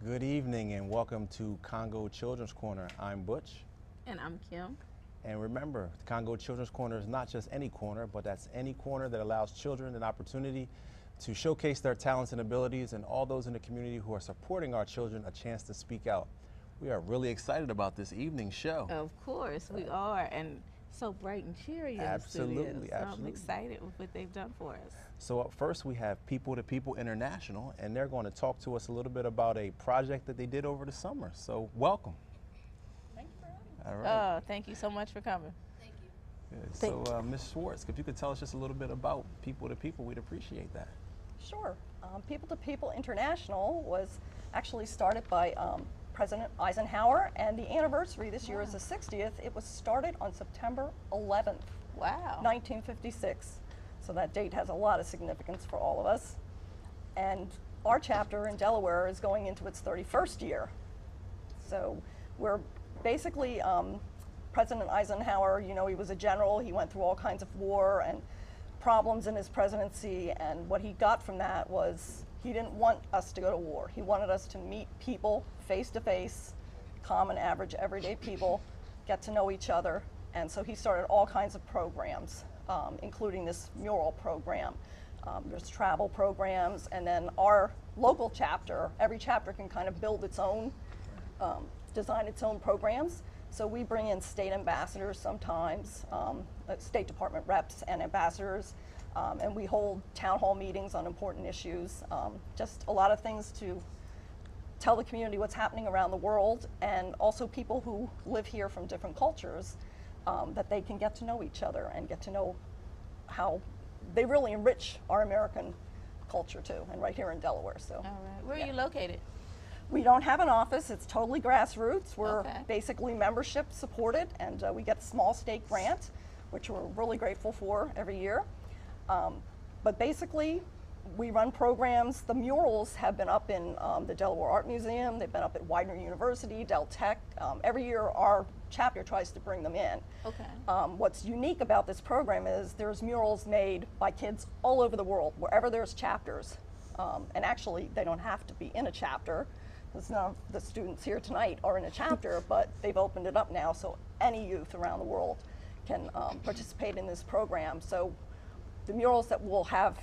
Good evening and welcome to Congo Children's Corner. I'm Butch. And I'm Kim. And remember, Congo Children's Corner is not just any corner, but that's any corner that allows children an opportunity to showcase their talents and abilities, and all those in the community who are supporting our children a chance to speak out. We are really excited about this evening's show. Of course, we are. And so bright and cheery in the studio. Absolutely, So absolutely. I'm excited with what they've done for us. So up first we have People to People International, and they're going to talk to us a little bit about a project that they did over the summer. So welcome. Thank you for having me. All right. Oh, thank you so much for coming. Thank you. Good. So Ms. Schwartz, if you could tell us just a little bit about People to People, we'd appreciate that. Sure. People to People International was actually started by President Eisenhower, and the anniversary this year is the 60th. It was started on September 11th, Wow. 1956. So that date has a lot of significance for all of us. And our chapter in Delaware is going into its 31st year. So we're basically, President Eisenhower, you know, he was a general. He went through all kinds of war and problems in his presidency, and what he got from that was he didn't want us to go to war. He wanted us to meet people face to face, common, average, everyday people, get to know each other. And so he started all kinds of programs, including this mural program. There's travel programs, and then our local chapter, every chapter can kind of build its own, design its own programs. So we bring in state ambassadors sometimes, State Department reps and ambassadors, and we hold town hall meetings on important issues, just a lot of things to tell the community what's happening around the world, and also people who live here from different cultures, that they can get to know each other and get to know how they really enrich our American culture too, and right here in Delaware. So. All right. Where are you located? We don't have an office. It's totally grassroots. We're Okay. basically membership supported, and we get a small state grant, which we're really grateful for every year. But basically, we run programs. The murals have been up in the Delaware Art Museum. They've been up at Widener University, Del Tech. Every year, our chapter tries to bring them in. Okay. What's unique about this program is there's murals made by kids all over the world, wherever there's chapters. And actually, they don't have to be in a chapter, because none of the students here tonight are in a chapter, but they've opened it up now so any youth around the world can participate in this program. So the murals that we'll have,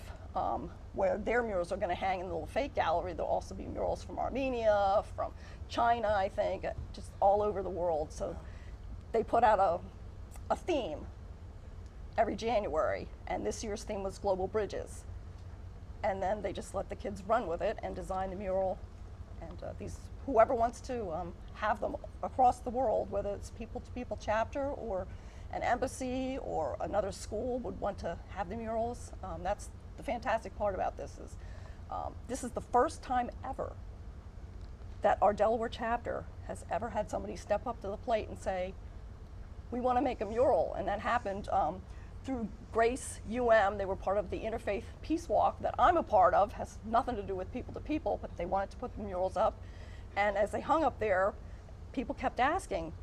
where their murals are going to hang in the little fake gallery, there'll also be murals from Armenia, from China, I think, just all over the world. So they put out a theme every January, and this year's theme was Global Bridges. And then they just let the kids run with it and design the mural. And whoever wants to have them across the world, whether it's People to People chapter or an embassy or another school would want to have the murals. That's the fantastic part about this is the first time ever that our Delaware chapter has ever had somebody step up to the plate and say, we want to make a mural. And that happened through Grace UM. They were part of the Interfaith Peace Walk that I'm a part of. Has nothing to do with People to People, but they wanted to put the murals up. And as they hung up there, people kept asking,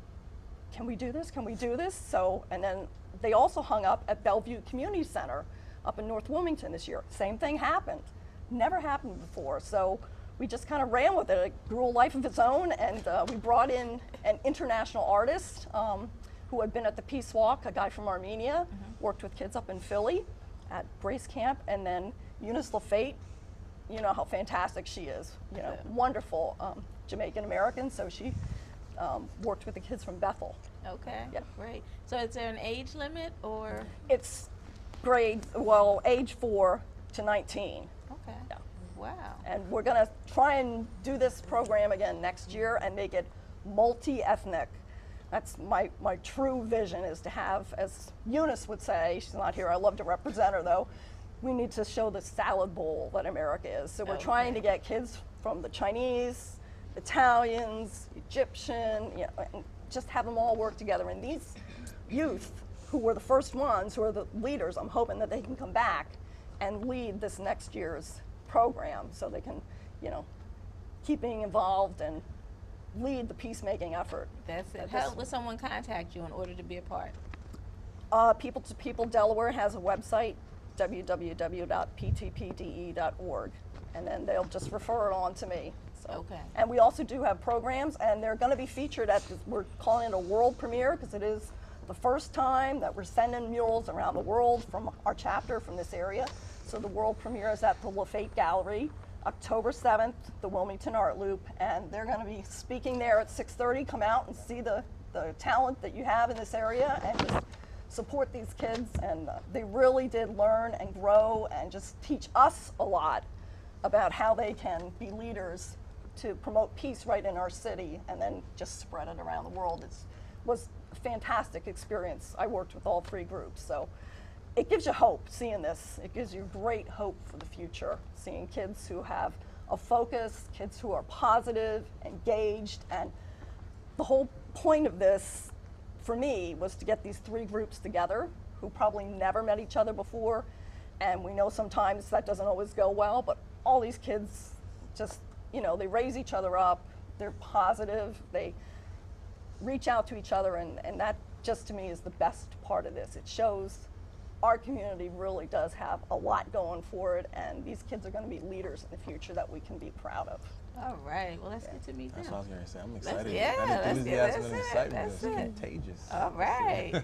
can we do this? Can we do this? So, and then they also hung up at Bellevue Community Center up in North Wilmington this year. Same thing happened. Never happened before. So we just kind of ran with it. It grew a life of its own, and we brought in an international artist who had been at the Peace Walk, a guy from Armenia, worked with kids up in Philly at Brace Camp, and then Eunice Lafayette, you know how fantastic she is, you know, wonderful Jamaican American, so she worked with the kids from Bethel. Okay. Yeah. Great. So is there an age limit or? It's age 4 to 19. Okay. Yeah. Wow. And we're gonna try and do this program again next year and make it multi-ethnic. That's my true vision, is to have, as Eunice would say, she's not here, I love to represent her though, we need to show the salad bowl that America is. So we're trying to get kids from the Chinese, Italians, Egyptian, you know, and just have them all work together. And these youth who were the first ones, who are the leaders, I'm hoping that they can come back and lead this next year's program so they can, you know, keep being involved and lead the peacemaking effort. That's it. How would someone contact you in order to be a part? People to People Delaware has a website, www.ptpde.org, and then they'll just refer it on to me. So, Okay. and we also do have programs, and they're going to be featured at this, we're calling it a world premiere because it is the first time that we're sending murals around the world from our chapter from this area. So the world premiere is at the Lafayette Gallery, October 7th, the Wilmington Art Loop, and they're going to be speaking there at 6:30. Come out and see the talent that you have in this area and just support these kids. And they really did learn and grow and just teach us a lot about how they can be leaders to promote peace right in our city and then just spread it around the world. It was a fantastic experience. I worked with all three groups, so it gives you hope seeing this. It gives you great hope for the future, seeing kids who have a focus, kids who are positive, engaged, and the whole point of this for me was to get these three groups together who probably never met each other before, and we know sometimes that doesn't always go well, but all these kids just, you know, they raise each other up, they're positive, they reach out to each other, and that just to me is the best part of this. It shows our community really does have a lot going for it, and these kids are going to be leaders in the future that we can be proud of. All right. Well, let's get to meet them. That's what I was going to say. I'm excited. yeah, That let's get- enthusiasm and that's it, excitement that's is it. contagious. All right.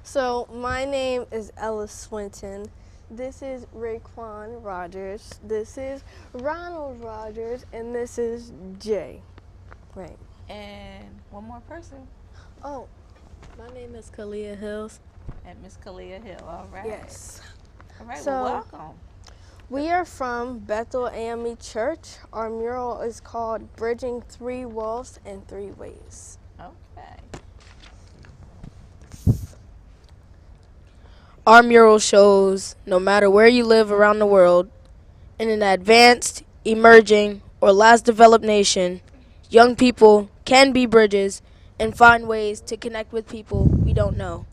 So my name is Ella Swinton. This is Raekwon Rogers. This is Ronald Rogers, and this is Jay. Right. And one more person. Oh, My name is Kalia Hills. And Miss Kalia Hill. All right. yes. All right. So- Well, welcome. We are from Bethel AME Church. Our mural is called Bridging Three Walls in Three Ways. Okay. Our mural shows no matter where you live around the world, in an advanced, emerging, or last developed nation, young people can be bridges and find ways to connect with people we don't know.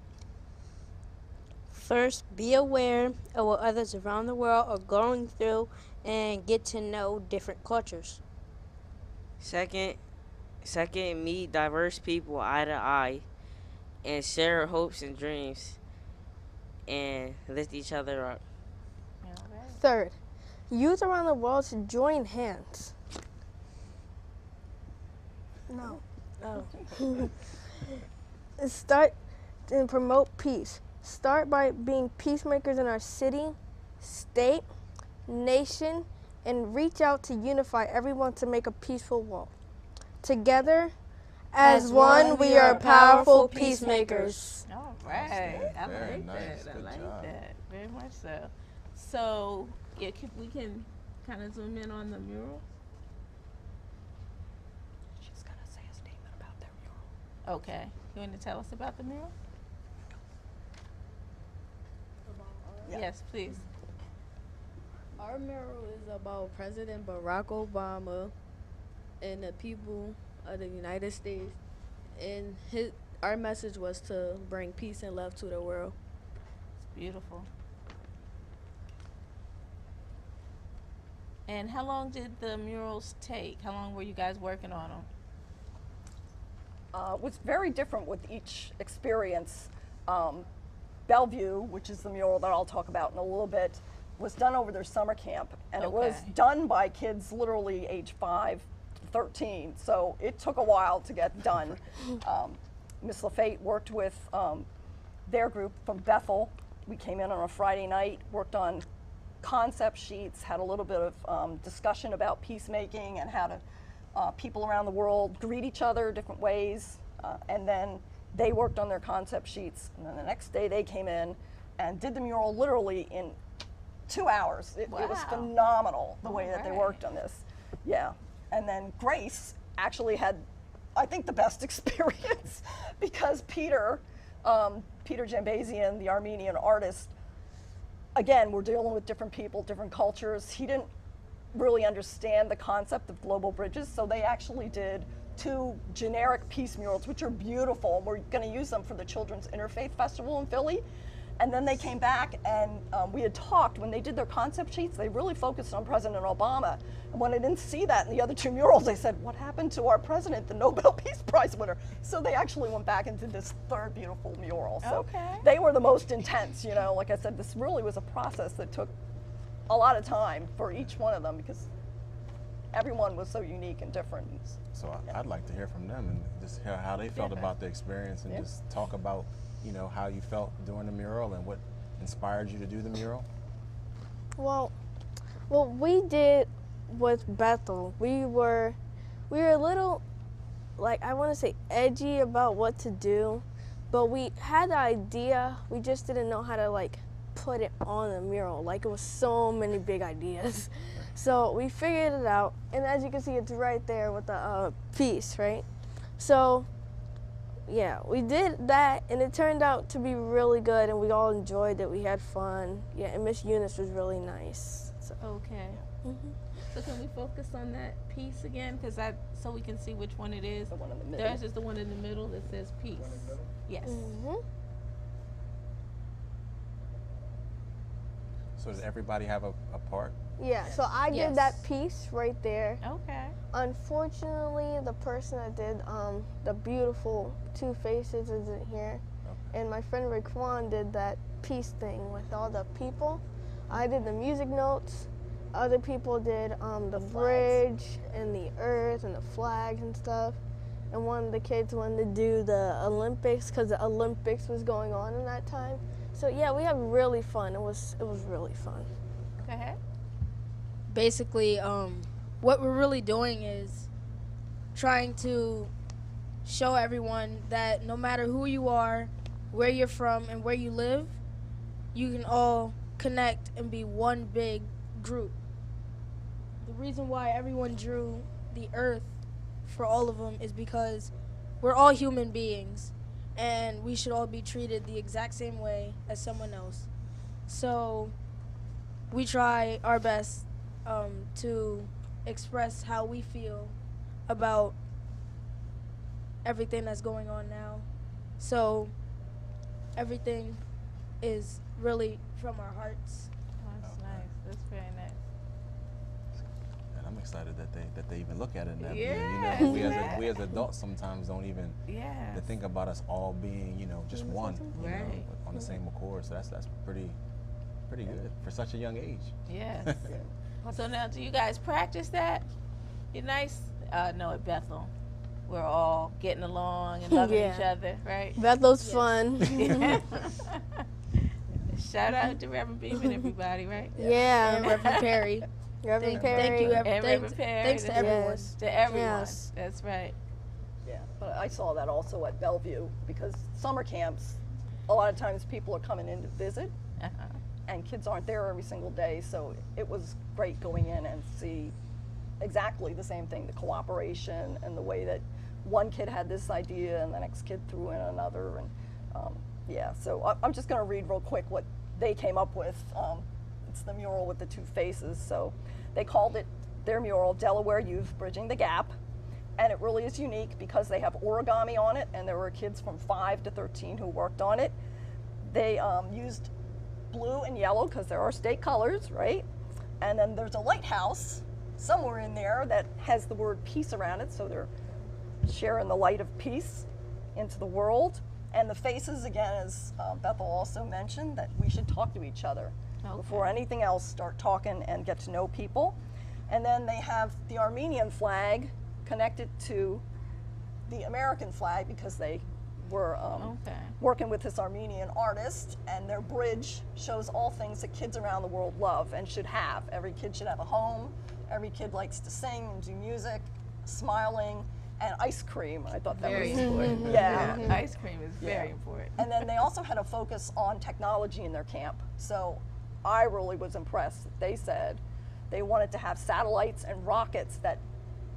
First, be aware of what others around the world are going through and get to know different cultures. Second, meet diverse people eye to eye and share hopes and dreams and lift each other up. All right. Third, youth around the world should join hands. No. Oh. Start and promote peace. Start by being peacemakers in our city, state, nation, and reach out to unify everyone to make a peaceful world. Together, as one, we are powerful peacemakers. All right. I Very like nice. that. I Good like job. that. Very much so. So, yeah, we can kind of zoom in on the mural. She's going to say a statement about their mural. Okay. You want to tell us about the mural? Yeah. Yes, please. Our mural is about President Barack Obama and the people of the United States. And our message was to bring peace and love to the world. It's beautiful. And how long did the murals take? How long were you guys working on them? Was very different with each experience. Bellevue, which is the mural that I'll talk about in a little bit, was done over their summer camp, and it was Okay. done by kids literally age 5 to 13, so it took a while to get done. Miss Lafayette worked with their group from Bethel. We came in on a Friday night, worked on concept sheets, had a little bit of discussion about peacemaking and how to people around the world greet each other different ways, and then they worked on their concept sheets, and then the next day they came in and did the mural literally in 2 hours. It was Wow. phenomenal the way that they Alright. worked on this. Yeah, and then Grace actually had, I think, the best experience because Peter Jambazian, the Armenian artist, again, we're dealing with different people, different cultures. He didn't really understand the concept of global bridges, so they actually did 2 generic peace murals, which are beautiful. We're going to use them for the Children's Interfaith Festival in Philly. And then they came back, and we had talked, when they did their concept sheets, they really focused on President Obama. And when I didn't see that in the other 2 murals, they said, what happened to our president, the Nobel Peace Prize winner? So they actually went back and did this 3rd beautiful mural. So Okay. they were the most intense, you know. Like I said, this really was a process that took a lot of time for each one of them because everyone was so unique and different. So I'd like to hear from them and just hear how they felt about the experience and just talk about, you know, how you felt doing the mural and what inspired you to do the mural. Well, what we did with Bethel, we were a little, like, I want to say edgy about what to do, but we had the idea, we just didn't know how to like put it on the mural. Like, it was so many big ideas. So we figured it out, and as you can see, it's right there with the piece, right? So yeah, we did that, and it turned out to be really good, and we all enjoyed it. We had fun. Yeah, and Miss Eunice was really nice. So. Okay. So can we focus on that piece again? So we can see which one it is. The one in the middle. Theirs is the one in the middle that says peace. Yes. So does everybody have a part? Yeah, so I did that piece right there. Okay. Unfortunately, the person that did the beautiful two faces isn't here. Okay. And my friend Raekwon did that peace thing with all the people. I did the music notes. Other people did the bridge and the earth and the flags and stuff. And one of the kids wanted to do the Olympics because the Olympics was going on in that time. So yeah, we had really fun. It was really fun. Go ahead. Basically, what we're really doing is trying to show everyone that no matter who you are, where you're from, and where you live, you can all connect and be one big group. The reason why everyone drew the earth for all of them is because we're all human beings, and we should all be treated the exact same way as someone else. So we try our best to express how we feel about everything that's going on now. So everything is really from our hearts. Oh, that's nice. That's very nice. And I'm excited that they even look at it in that view. Yes, You know, we as adults sometimes don't even Yes. to think about us all being, you know, just one, you know, Right. on the same accord. So that's pretty good for such a young age. Yes. So now, do you guys practice that? You're nice. No, at Bethel, we're all getting along and loving each other, right? Bethel's fun. Shout out to Reverend Beeman, everybody, right? Yeah. And Reverend Perry. Reverend Thank Perry. you, And Reverend Perry. thanks to everyone. Yes. To everyone. Yes. That's right. Yeah, but I saw that also at Bellevue because summer camps, a lot of times people are coming in to visit Uh-huh. and kids aren't there every single day, so it was great going in and see exactly the same thing, the cooperation and the way that one kid had this idea and the next kid threw in another. And yeah, so I'm just going to read real quick what they came up with. It's the mural with the two faces. So they called it their mural, Delaware Youth Bridging the Gap. And it really is unique because they have origami on it, and there were kids from 5 to 13 who worked on it. They used blue and yellow because there are state colors, right? And then there's a lighthouse somewhere in there that has the word peace around it, so they're sharing the light of peace into the world. And the faces, again, as Bethel also mentioned, that we should talk to each other. Before anything else, start talking and get to know people. And then they have the Armenian flag connected to the American flag because they were working with this Armenian artist, and their bridge shows all things that kids around the world love and should have. Every kid should have a home. Every kid likes to sing and do music, smiling, and ice cream. I thought that Very was important. Yeah. Ice cream is very important. And then they also had a focus on technology in their camp. So I really was impressed. They said they wanted to have satellites and rockets that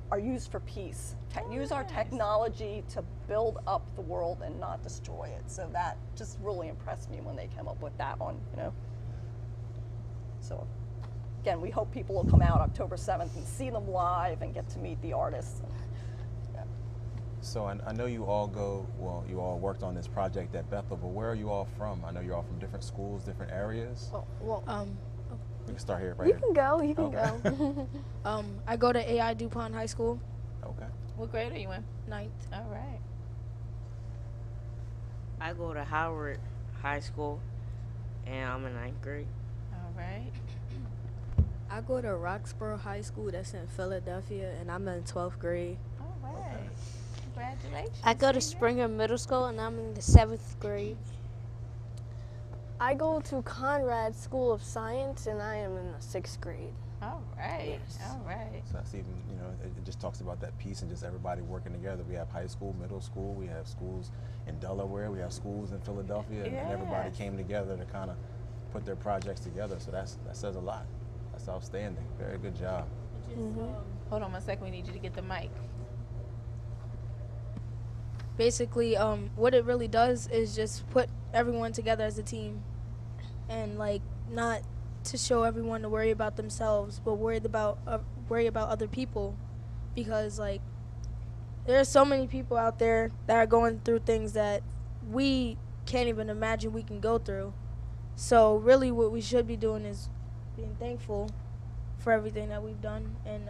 are used for peace. Use our technology to build up the world and not destroy it. So that just really impressed me when they came up with that one, you know. So again, we hope people will come out October 7th and see them live and get to meet the artists. So I know you all you all worked on this project at Bethel, but where are you all from? I know you're all from different schools, different areas. Well, We can start here, right you here. can go. You can Okay. go. I go to AI DuPont High School, Okay. What grade are you in? 9th. All right. I go to Howard High School, and I'm in 9th grade. All right. I go to Roxborough High School. That's in Philadelphia, and I'm in 12th grade. All right. Congratulations. I go to senior. Springer Middle School and I'm in the 7th grade. I go to Conrad School of Science, and I am in the 6th grade. All right. All right. So that's even, you know, it just talks about that peace and just everybody working together. We have high school, middle school, we have schools in Delaware, we have schools in Philadelphia, and everybody Yes. came together to kind of put their projects together. So that says a lot. That's outstanding. Very good job. Hold on 1 second. We need you to get the mic. Basically, what it really does is just put everyone together as a team, and like not to show everyone to worry about themselves, but worry about other people, because like there are so many people out there that are going through things that we can't even imagine we can go through. So really, what we should be doing is being thankful for everything that we've done, and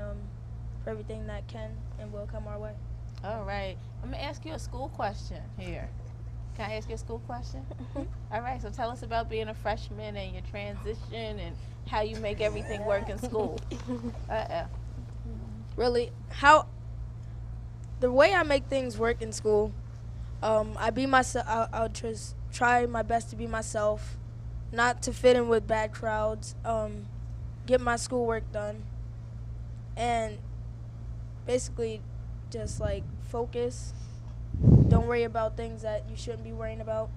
for everything that can and will come our way. All right. I'm going to ask you a school question here. Can I ask you a school question? All right. So tell us about being a freshman and your transition and how you make everything work in school. Really, the way I make things work in school, I be myself. I'll just try my best to be myself, not to fit in with bad crowds, get my schoolwork done, and basically just like focus. Don't worry about things that you shouldn't be worrying about,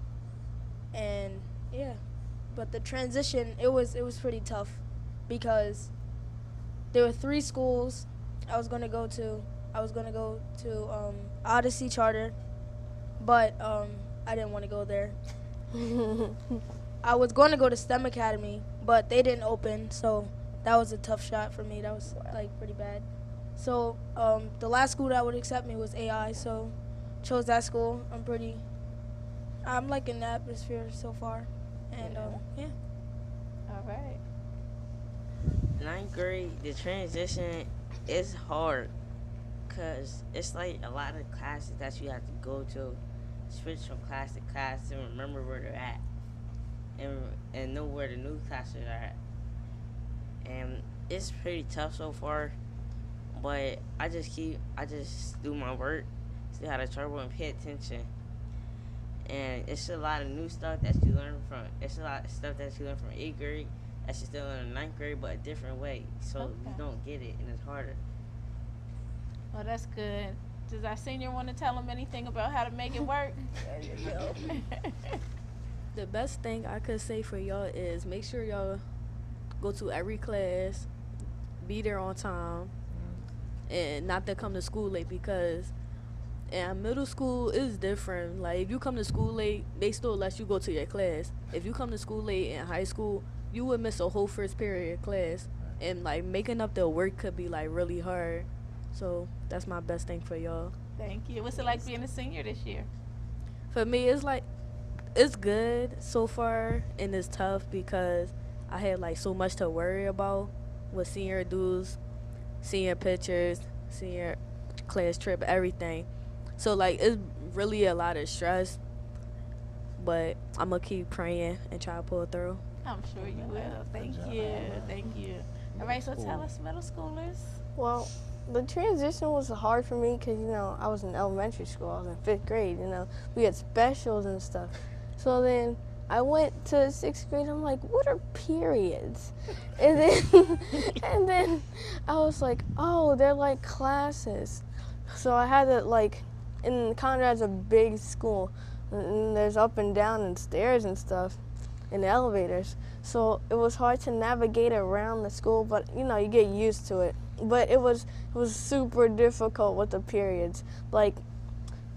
and yeah. But the transition, it was pretty tough, because there were 3 schools I was gonna go to. I was gonna go to Odyssey Charter, but I didn't want to go there. I was going to go to STEM Academy, but they didn't open, so that was a tough shot for me. That was like pretty bad. So the last school that would accept me was AI, so chose that school. I'm liking the atmosphere so far, and yeah. All right. 9th grade, the transition is hard, because it's like a lot of classes that you have to go to, switch from class to class and remember where they're at, and know where the new classes are at. And it's pretty tough so far, but I just do my work, see how to trouble and pay attention. And it's a lot of new stuff that you learn from. It's a lot of stuff that you learn from 8th grade that you still learn in 9th grade, but a different way. So you don't get it, and it's harder. Well, that's good. Does our senior want to tell them anything about how to make it work? The best thing I could say for y'all is make sure y'all go to every class, be there on time, and not to come to school late, because in middle school is different. Like, if you come to school late, they still let you go to your class. If you come to school late in high school, you would miss a whole first period of class, and like making up the work could be like really hard. So that's my best thing for y'all. Thank you. What's it like being a senior this year? For me, it's like, it's good so far, and it's tough because I had like so much to worry about with senior dues, senior pictures, senior class trip, everything. So like it's really a lot of stress, but I'm gonna keep praying and try to pull through. I'm sure you will. Thank you. Thank you. All right, so tell us, middle schoolers. Well, the transition was hard for me because, I was in elementary school. I was in 5th grade, We had specials and stuff. So then I went to 6th grade. I'm like, what are periods? And then I was like, oh, they're like classes. So I had to, and Conrad's a big school. And there's up and down and stairs and stuff in the elevators. So it was hard to navigate around the school, but, you get used to it. But it was super difficult with the periods. Like,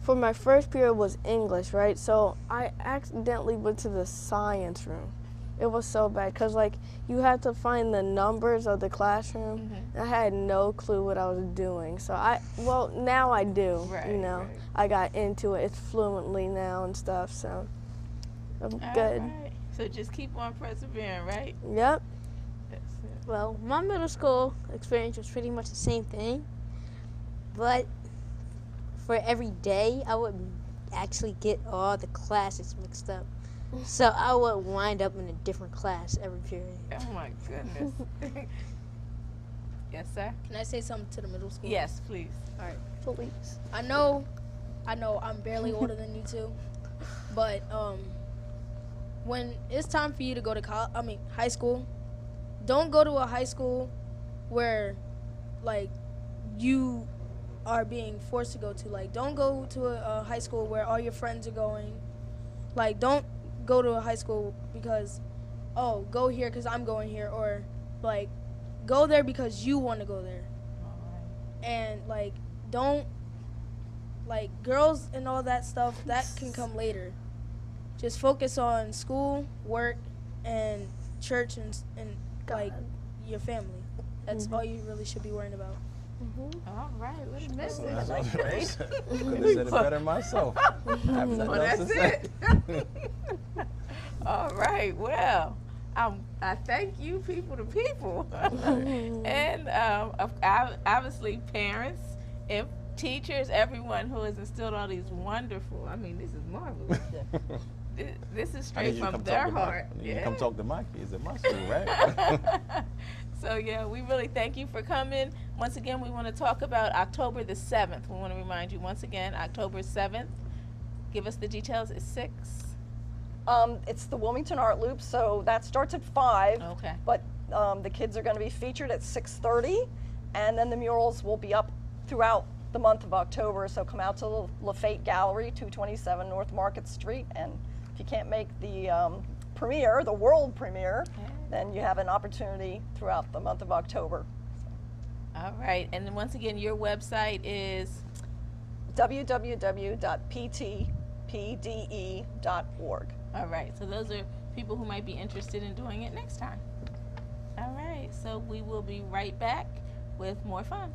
for my first period was English, right? So I accidentally went to the science room. It was so bad because, you had to find the numbers of the classroom. Mm-hmm. I had no clue what I was doing. So now I do, Right. I got into it. It's fluently now and stuff, so I'm good. Right. So just keep on persevering, right? Yep. That's it. Well, my middle school experience was pretty much the same thing, but for every day, I would actually get all the classes mixed up. So I would wind up in a different class every period. Oh my goodness. Yes, sir. Can I say something to the middle school? Yes, please. All right. Please. I know I'm barely older than you two, but when it's time for you to go to high school, don't go to a high school where like you are being forced to go to. Like, don't go to a high school where all your friends are going. Like, don't go to a high school because, oh, go here because I'm going here, or like go there because you want to go there. And like, don't, like, girls and all that stuff, that can come later. Just focus on school, work, and church, and like your family. That's all you really should be worrying about. All right. What a message. Couldn't have said it better myself. I have nothing Well, else to that's say. it. All right. Well, I thank you, people to people, and obviously parents and teachers, everyone who has instilled all these wonderful. I mean, this is marvelous. This is I need straight you to from come their talk to heart. I need you to come talk to my kids at my school, right? So yeah, we really thank you for coming. Once again, we want to talk about October the 7th. We want to remind you once again, October 7th. Give us the details. It's 6. It's the Wilmington Art Loop, so that starts at 5. Okay. But the kids are going to be featured at 6:30, and then the murals will be up throughout the month of October. So come out to the Lafayette Gallery, 227 North Market Street, and if you can't make the premiere, the world premiere, then you have an opportunity throughout the month of October. All right. And then once again, your website is www.ptpde.org. all right. So those are people who might be interested in doing it next time. All right. So we will be right back with more fun.